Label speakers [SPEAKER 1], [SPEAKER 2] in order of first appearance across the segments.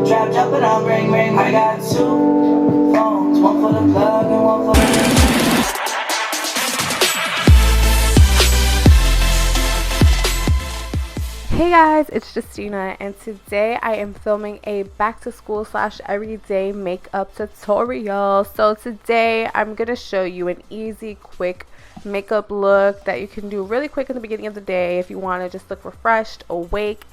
[SPEAKER 1] trap, jump it on, ring, ring. I got two phones, one for the plug and one for the...
[SPEAKER 2] Hey guys, it's Justina, and today I am filming a back to school / everyday makeup tutorial. So today I'm going to show you an easy, quick makeup look that you can do really quick in the beginning of the day if you want to just look refreshed, awake,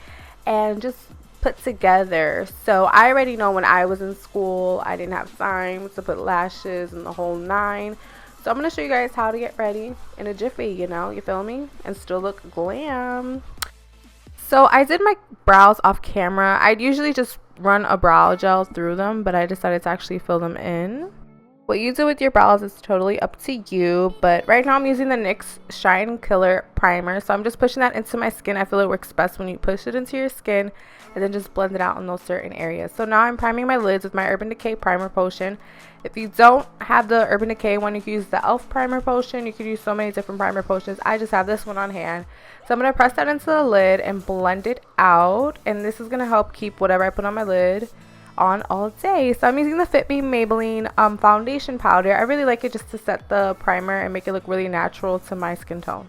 [SPEAKER 2] and just put together. So I already know when I was in school, I didn't have time to put lashes and the whole nine. So I'm going to show you guys how to get ready in a jiffy, you know, you feel me? And still look glam. So I did my brows off camera. I'd usually just run a brow gel through them, but I decided to actually fill them in. What you do with your brows is totally up to you, but right now I'm using the NYX Shine Killer Primer. So I'm just pushing that into my skin. I feel it works best when you push it into your skin and then just blend it out in those certain areas. So now I'm priming my lids with my Urban Decay Primer Potion. If you don't have the Urban Decay one, you can use the e.l.f. Primer Potion. You could use so many different primer potions. I just have this one on hand. So I'm going to press that into the lid and blend it out. And this is going to help keep whatever I put on my lid on all day. So I'm using the Fit Me Maybelline foundation powder. I really like it just to set the primer and make it look really natural to my skin tone.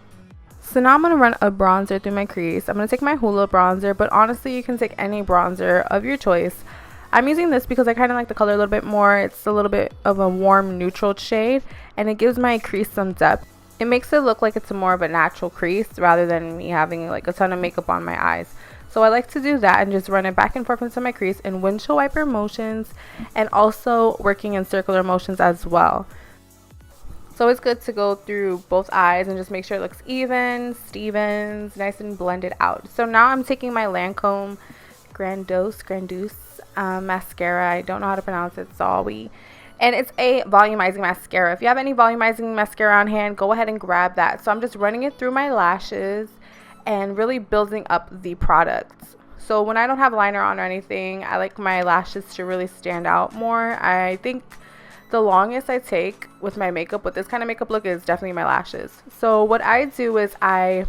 [SPEAKER 2] So now I'm going to run a bronzer through my crease. I'm going to take my Hoola bronzer, but honestly you can take any bronzer of your choice. I'm using this because I kind of like the color a little bit more. It's a little bit of a warm neutral shade and it gives my crease some depth. It makes it look like it's more of a natural crease rather than me having like a ton of makeup on my eyes. So I like to do that and just run it back and forth into my crease in windshield wiper motions and also working in circular motions as well. So it's good to go through both eyes and just make sure it looks even, Stevens, nice and blended out. So now I'm taking my Lancome Grandose mascara. I don't know how to pronounce it, sorry. And it's a volumizing mascara. If you have any volumizing mascara on hand, go ahead and grab that. So I'm just running it through my lashes and really building up the product. So when I don't have liner on or anything, I like my lashes to really stand out more. I think the longest I take with my makeup, with this kind of makeup look, is definitely my lashes. So what I do is I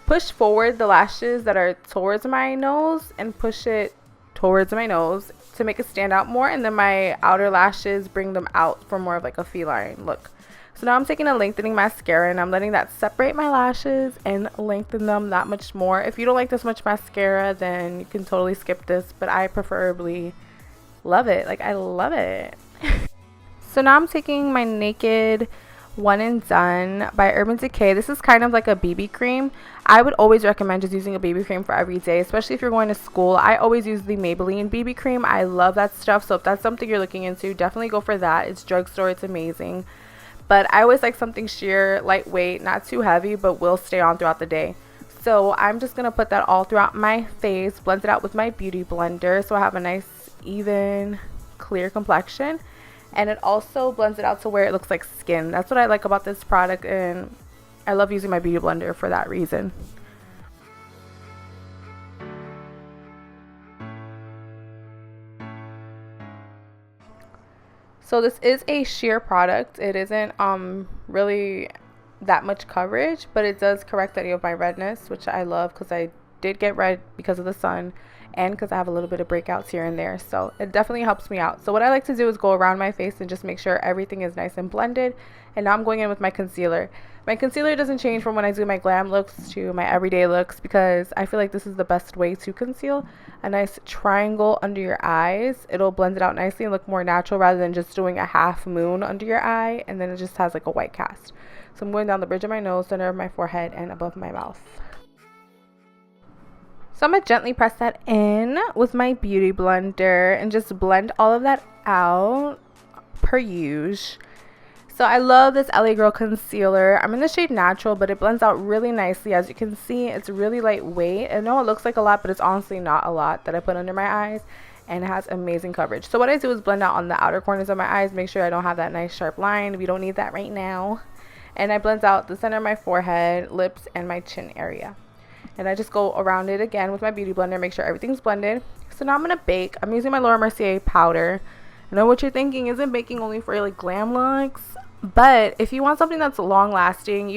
[SPEAKER 2] push forward the lashes that are towards my nose and push it towards my nose to make it stand out more, and then my outer lashes bring them out for more of like a feline look. So now I'm taking a lengthening mascara and I'm letting that separate my lashes and lengthen them that much more. If you don't like this much mascara, then you can totally skip this, but I preferably love it. Like, I love it. So now I'm taking my Naked One and Done by Urban Decay. This is kind of like a BB cream. I would always recommend just using a BB cream for every day, especially if you're going to school. I always use the Maybelline BB cream. I love that stuff. So if that's something you're looking into, definitely go for that. It's drugstore. It's amazing. But I always like something sheer, lightweight, not too heavy, but will stay on throughout the day. So I'm just going to put that all throughout my face, blend it out with my beauty blender so I have a nice, even, clear complexion. And it also blends it out to where it looks like skin. That's what I like about this product, and I love using my beauty blender for that reason. So this is a sheer product. It isn't really that much coverage, but it does correct any of my redness, which I love because I did get red because of the sun and because I have a little bit of breakouts here and there. So it definitely helps me out. So what I like to do is go around my face and just make sure everything is nice and blended. And now I'm going in with my concealer. My concealer doesn't change from when I do my glam looks to my everyday looks because I feel like this is the best way to conceal. A nice triangle under your eyes. It'll blend it out nicely and look more natural rather than just doing a half moon under your eye and then it just has like a white cast. So I'm going down the bridge of my nose, center of my forehead, and above my mouth. So I'm going to gently press that in with my beauty blender and just blend all of that out per usual. So I love this LA Girl concealer. I'm in the shade Natural, but it blends out really nicely. As you can see, it's really lightweight. I know it looks like a lot, but it's honestly not a lot that I put under my eyes, and it has amazing coverage. So what I do is blend out on the outer corners of my eyes, make sure I don't have that nice sharp line. We don't need that right now. And I blend out the center of my forehead, lips, and my chin area. And I just go around it again with my beauty blender, make sure everything's blended. So now I'm going to bake. I'm using my Laura Mercier powder. I know what you're thinking, isn't baking only for like glam looks? But if you want something that's long lasting,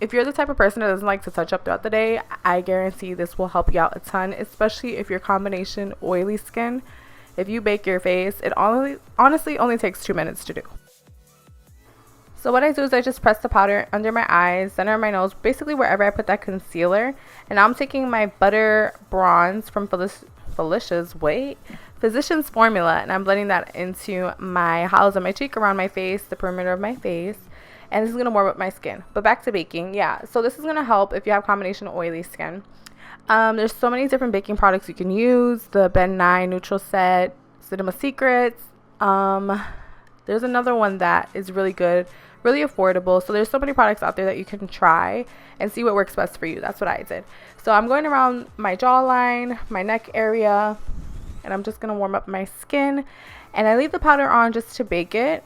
[SPEAKER 2] if you're the type of person that doesn't like to touch up throughout the day, I guarantee this will help you out a ton, especially if you're combination oily skin. If you bake your face, it honestly only takes 2 minutes to do. So what I do is I just press the powder under my eyes, center of my nose, basically wherever I put that concealer. And now I'm taking my butter bronze from Physicians Formula, and I'm blending that into my hollows of my cheek, around my face, the perimeter of my face. And this is going to warm up my skin. But back to baking. Yeah, so this is going to help if you have combination oily skin. There's so many different baking products you can use. The Ben 9 Neutral Set, Cinema Secrets. There's another one that is really good, really affordable. So there's so many products out there that you can try and see what works best for you. That's what I did. So I'm going around my jawline, my neck area, and I'm just going to warm up my skin. And I leave the powder on just to bake it.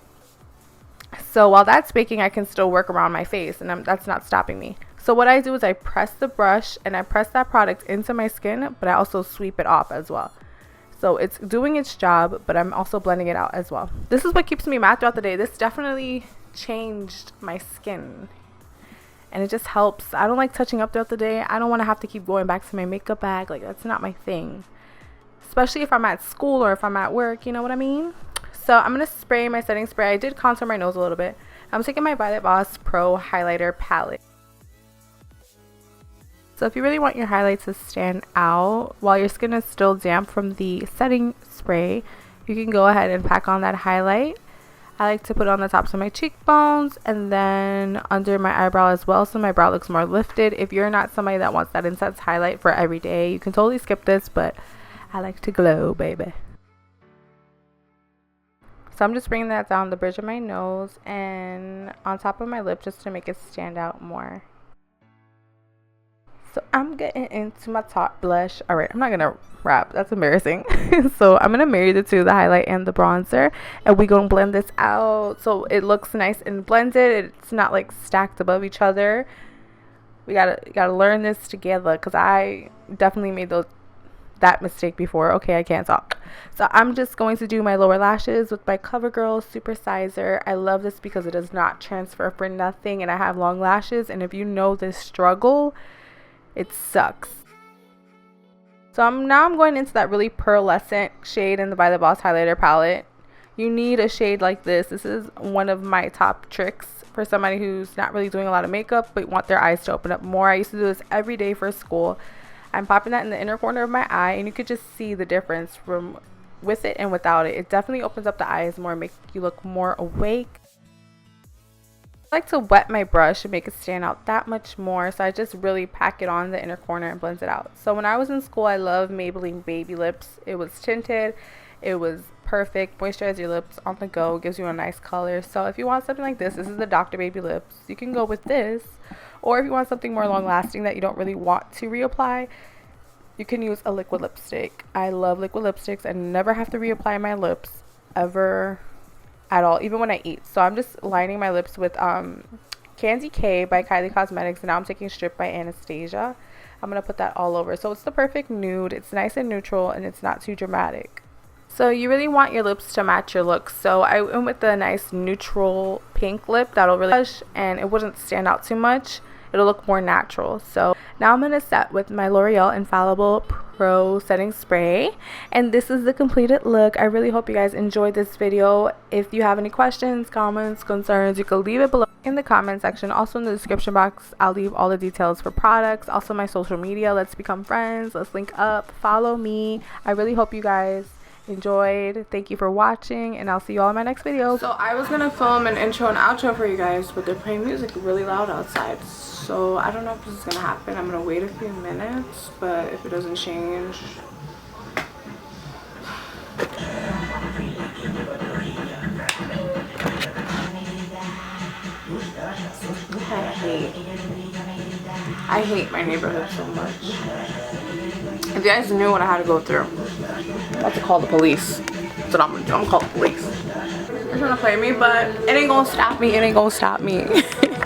[SPEAKER 2] So while that's baking, I can still work around my face, and that's not stopping me. So what I do is I press the brush and I press that product into my skin, but I also sweep it off as well. So it's doing its job, but I'm also blending it out as well. This is what keeps me matte throughout the day. This definitely changed my skin, and it just helps. I don't like touching up throughout the day. I don't want to have to keep going back to my makeup bag. Like, that's not my thing, especially if I'm at school or if I'm at work, you know what I mean? So I'm going to spray my setting spray. I did contour my nose a little bit. I'm taking my Voss Pro highlighter palette. So if you really want your highlights to stand out while your skin is still damp from the setting spray, you can go ahead and pack on that highlight. I like to put it on the tops of my cheekbones and then under my eyebrow as well, so my brow looks more lifted. If you're not somebody that wants that intense highlight for every day, you can totally skip this, but I like to glow, baby. So I'm just bringing that down the bridge of my nose and on top of my lip just to make it stand out more. So I'm getting into my Tarte blush. All right, I'm not gonna wrap, that's embarrassing. So I'm gonna marry the two, the highlight and the bronzer, and we're gonna blend this out so it looks nice and blended. It's not like stacked above each other. We gotta learn this together, because I definitely made that mistake before. Okay, I can't talk. So I'm just going to do my lower lashes with my CoverGirl Supersizer. I love this because it does not transfer for nothing, and I have long lashes, and if you know this struggle, it sucks. So now I'm going into that really pearlescent shade in the By the Boss highlighter palette. You need a shade like this. This is one of my top tricks for somebody who's not really doing a lot of makeup but want their eyes to open up more. I used to do this every day for school. I'm popping that in the inner corner of my eye, and you could just see the difference from with it and without it. It definitely opens up the eyes more, make you look more awake. I like to wet my brush and make it stand out that much more, so I just really pack it on the inner corner and blends it out. So when I was in school, I loved Maybelline Baby Lips. It was tinted, it was perfect, moisturize your lips on the go, gives you a nice color. So if you want something like this is the Dr. Baby Lips, you can go with this. Or if you want something more long lasting that you don't really want to reapply, you can use a liquid lipstick. I love liquid lipsticks. I never have to reapply my lips ever at all, even when I eat. So I'm just lining my lips with Decay by Kyliecosmetics, and now I'm taking Strip by Anastasia. I'm going to put that all over. So it's the perfect nude. It's nice and neutral, and it's not too dramatic. So you really want your lips to match your look. So I went with a nice neutral pink lip that'll really blush, and it wouldn't stand out too much. It'll look more natural. So now I'm going to set with my L'Oreal Infallible Pro Setting Spray, and this is the completed look. I really hope you guys enjoyed this video. If you have any questions, comments, concerns, you can leave it below in the comment section. Also in the description box, I'll leave all the details for products, also my social media. Let's become friends, let's link up, follow me. I really hope you guys enjoyed. Thank you for watching, and I'll see you all in my next video. So I was gonna film an intro and outro for you guys, but they're playing music really loud outside, so I don't know if this is gonna happen. I'm gonna wait a few minutes, but if it doesn't change, I hate my neighborhood so much. If you guys knew what I had to go through, I have to call the police. That's what I'm gonna do. I'm gonna call the police. They're trying to play me, but it ain't gonna stop me. It ain't gonna stop me.